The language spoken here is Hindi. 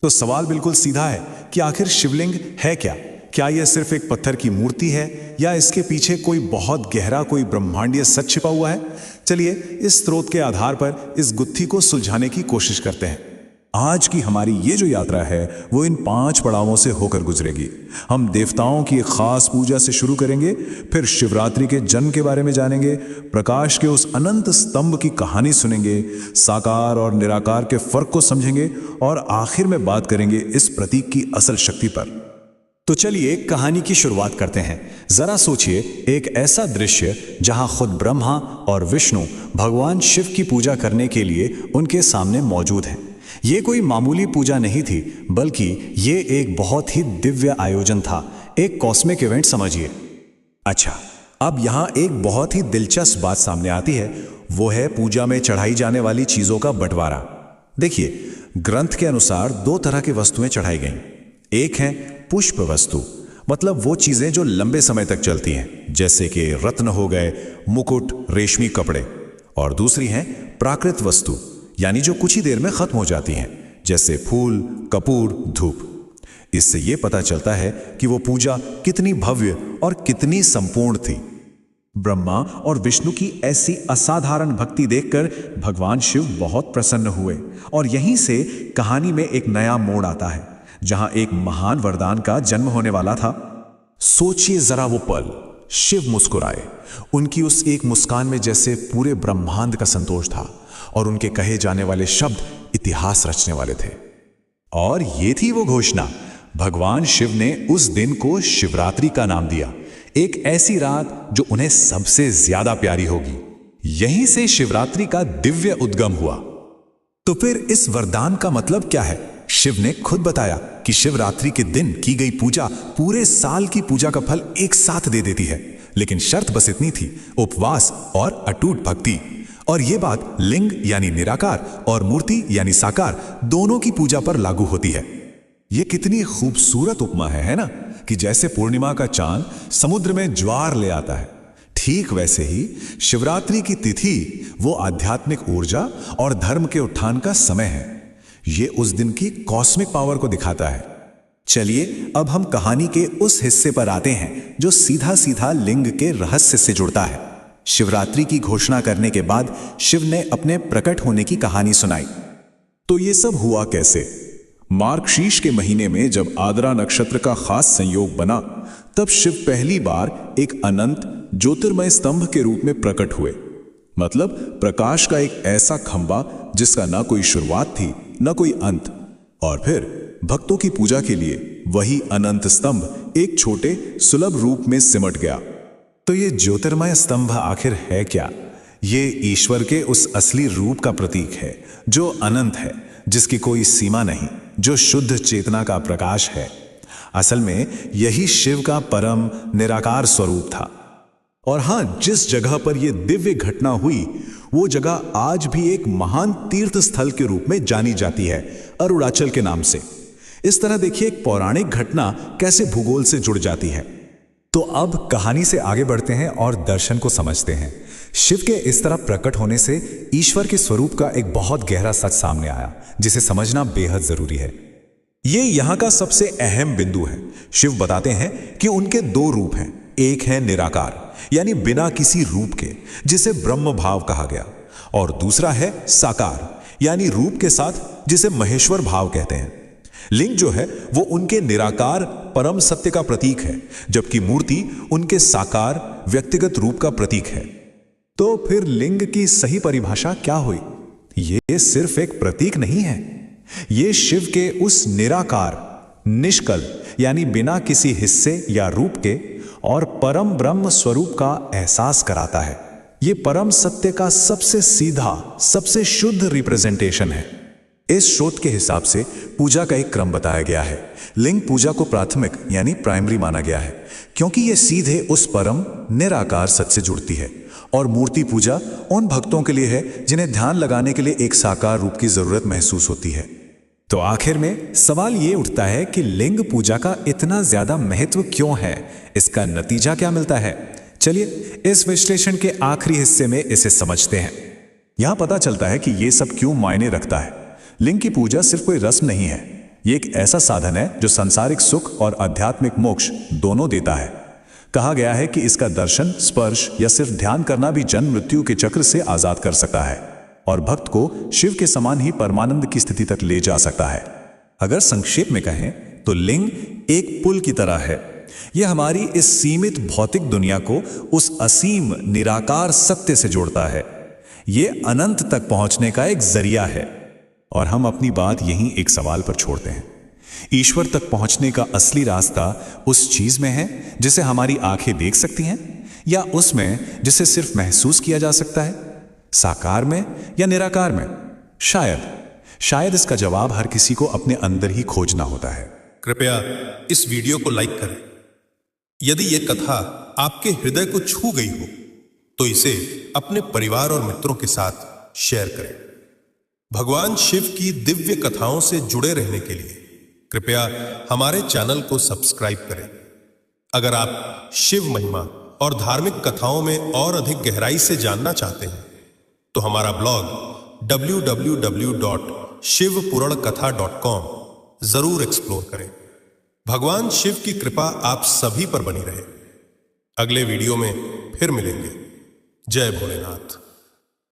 तो सवाल बिल्कुल सीधा है कि आखिर शिवलिंग है क्या? क्या यह सिर्फ एक पत्थर की मूर्ति है या इसके पीछे कोई बहुत गहरा, कोई ब्रह्मांडीय सच छिपा हुआ है? चलिए इस स्रोत के आधार पर इस गुत्थी को सुलझाने की कोशिश करते हैं। आज की हमारी ये जो यात्रा है वो इन 5 पड़ावों से होकर गुजरेगी। हम देवताओं की एक खास पूजा से शुरू करेंगे, फिर शिवरात्रि के जन्म के बारे में जानेंगे, प्रकाश के उस अनंत स्तंभ की कहानी सुनेंगे, साकार और निराकार के फर्क को समझेंगे और आखिर में बात करेंगे इस प्रतीक की असल शक्ति पर। तो चलिए कहानी की शुरुआत करते हैं। जरा सोचिए, एक ऐसा दृश्य जहां खुद ब्रह्मा और विष्णु भगवान शिव की पूजा करने के लिए उनके सामने मौजूद हैं। ये कोई मामूली पूजा नहीं थी, बल्कि ये एक बहुत ही दिव्य आयोजन था, एक कॉस्मिक इवेंट समझिए। अच्छा, अब यहाँ एक बहुत ही दिलचस्प बात सामने आती है, वो है पूजा में चढ़ाई जाने वाली चीजों का बंटवारा। देखिए, ग्रंथ के अनुसार 2 तरह की वस्तुएं चढ़ाई गईं। एक है पुष्प वस्तु, मतलब वो चीजें जो लंबे समय तक चलती हैं, जैसे कि रत्न हो गए, मुकुट, रेशमी कपड़े। और दूसरी है प्राकृत वस्तु, यानी जो कुछ ही देर में खत्म हो जाती हैं, जैसे फूल, कपूर, धूप। इससे यह पता चलता है कि वो पूजा कितनी भव्य और कितनी संपूर्ण थी। ब्रह्मा और विष्णु की ऐसी असाधारण भक्ति देखकर भगवान शिव बहुत प्रसन्न हुए और यहीं से कहानी में एक नया मोड़ आता है, जहां एक महान वरदान का जन्म होने वाला था। सोचिए जरा वो पल, शिव मुस्कुराए। उनकी उस एक मुस्कान में जैसे पूरे ब्रह्मांड का संतोष था और उनके कहे जाने वाले शब्द इतिहास रचने वाले थे। और ये थी वो घोषणा। भगवान शिव ने उस दिन को शिवरात्रि का नाम दिया, एक ऐसी रात जो उन्हें सबसे ज्यादा प्यारी होगी। यहीं से शिवरात्रि का दिव्य उद्गम हुआ। तो फिर इस वरदान का मतलब क्या है? शिव ने खुद बताया कि शिवरात्रि के दिन की गई पूजा पूरे साल की पूजा का फल एक साथ दे देती है, लेकिन शर्त बस इतनी थी, उपवास और अटूट भक्ति। और यह बात लिंग यानी निराकार और मूर्ति यानी साकार दोनों की पूजा पर लागू होती है। यह कितनी खूबसूरत उपमा है ना, कि जैसे पूर्णिमा का चांद समुद्र में ज्वार ले आता है, ठीक वैसे ही शिवरात्रि की तिथि वो आध्यात्मिक ऊर्जा और धर्म के उत्थान का समय है। ये उस दिन की कॉस्मिक पावर को दिखाता है। चलिए अब हम कहानी के उस हिस्से पर आते हैं जो सीधा सीधा लिंग के रहस्य से जुड़ता है। शिवरात्रि की घोषणा करने के बाद शिव ने अपने प्रकट होने की कहानी सुनाई। तो ये सब हुआ कैसे? मार्गशीर्ष के महीने में जब आद्रा नक्षत्र का खास संयोग बना, तब शिव पहली बार एक अनंत ज्योतिर्मय स्तंभ के रूप में प्रकट हुए। मतलब प्रकाश का एक ऐसा खंभा जिसका ना कोई शुरुआत थी न कोई अंत। और फिर भक्तों की पूजा के लिए वही अनंत स्तंभ एक छोटे सुलभ रूप में सिमट गया। तो ये ज्योतिर्मय स्तंभ आखिर है क्या? ये ईश्वर के उस असली रूप का प्रतीक है जो अनंत है, जिसकी कोई सीमा नहीं, जो शुद्ध चेतना का प्रकाश है। असल में यही शिव का परम निराकार स्वरूप था। और हां, जिस जगह पर यह दिव्य घटना हुई वो जगह आज भी एक महान तीर्थ स्थल के रूप में जानी जाती है, अरुणाचल के नाम से। इस तरह देखिए एक पौराणिक घटना कैसे भूगोल से जुड़ जाती है। तो अब कहानी से आगे बढ़ते हैं और दर्शन को समझते हैं। शिव के इस तरह प्रकट होने से ईश्वर के स्वरूप का एक बहुत गहरा सच सामने आया, जिसे समझना बेहद जरूरी है। ये यहां का सबसे अहम बिंदु है। शिव बताते हैं कि उनके 2 रूप हैं। एक है निराकार, यानी बिना किसी रूप के, जिसे ब्रह्म भाव कहा गया, और दूसरा है साकार, यानी रूप के साथ, जिसे महेश्वर भाव कहते हैं। लिंग जो है वो उनके निराकार परम सत्य का प्रतीक है, जबकि मूर्ति उनके साकार व्यक्तिगत रूप का प्रतीक है। तो फिर लिंग की सही परिभाषा क्या हुई? ये सिर्फ एक प्रतीक नहीं है, ये शिव के उस निराकार, निष्कल, यानी बिना किसी हिस्से या रूप के और परम ब्रह्म स्वरूप का एहसास कराता है। ये परम सत्य का सबसे सीधा, सबसे शुद्ध रिप्रेजेंटेशन है। इस स्रोत के हिसाब से पूजा का एक क्रम बताया गया है। लिंग पूजा को प्राथमिक यानी प्राइमरी माना गया है, क्योंकि यह सीधे उस परम निराकार सत्य से जुड़ती है, और मूर्ति पूजा उन भक्तों के लिए है जिन्हें ध्यान लगाने के लिए एक साकार रूप की जरूरत महसूस होती है। तो आखिर में सवाल ये उठता है कि लिंग पूजा का इतना ज्यादा महत्व क्यों है? इसका नतीजा क्या मिलता है? चलिए इस विश्लेषण के आखिरी हिस्से में इसे समझते हैं। यहां पता चलता है कि यह सब क्यों मायने रखता है। लिंग की पूजा सिर्फ कोई रस्म नहीं है, ये एक ऐसा साधन है जो सांसारिक सुख और आध्यात्मिक मोक्ष दोनों देता है। कहा गया है कि इसका दर्शन, स्पर्श या सिर्फ ध्यान करना भी जन्म मृत्यु के चक्र से आजाद कर सकता है और भक्त को शिव के समान ही परमानंद की स्थिति तक ले जा सकता है। अगर संक्षेप में कहें तो लिंग एक पुल की तरह है। यह हमारी इस सीमित भौतिक दुनिया को उस असीम निराकार सत्य से जोड़ता है। यह अनंत तक पहुंचने का एक जरिया है। और हम अपनी बात यहीं एक सवाल पर छोड़ते हैं। ईश्वर तक पहुंचने का असली रास्ता उस चीज में है जिसे हमारी आंखें देख सकती हैं, या उसमें जिसे सिर्फ महसूस किया जा सकता है, साकार में या निराकार में? शायद इसका जवाब हर किसी को अपने अंदर ही खोजना होता है। कृपया इस वीडियो को लाइक करें। यदि यह कथा आपके हृदय को छू गई हो तो इसे अपने परिवार और मित्रों के साथ शेयर करें। भगवान शिव की दिव्य कथाओं से जुड़े रहने के लिए कृपया हमारे चैनल को सब्सक्राइब करें। अगर आप शिव महिमा और धार्मिक कथाओं में और अधिक गहराई से जानना चाहते हैं तो हमारा ब्लॉग www.shivpurankatha.com जरूर एक्सप्लोर करें। भगवान शिव की कृपा आप सभी पर बनी रहे। अगले वीडियो में फिर मिलेंगे। जय भोलेनाथ।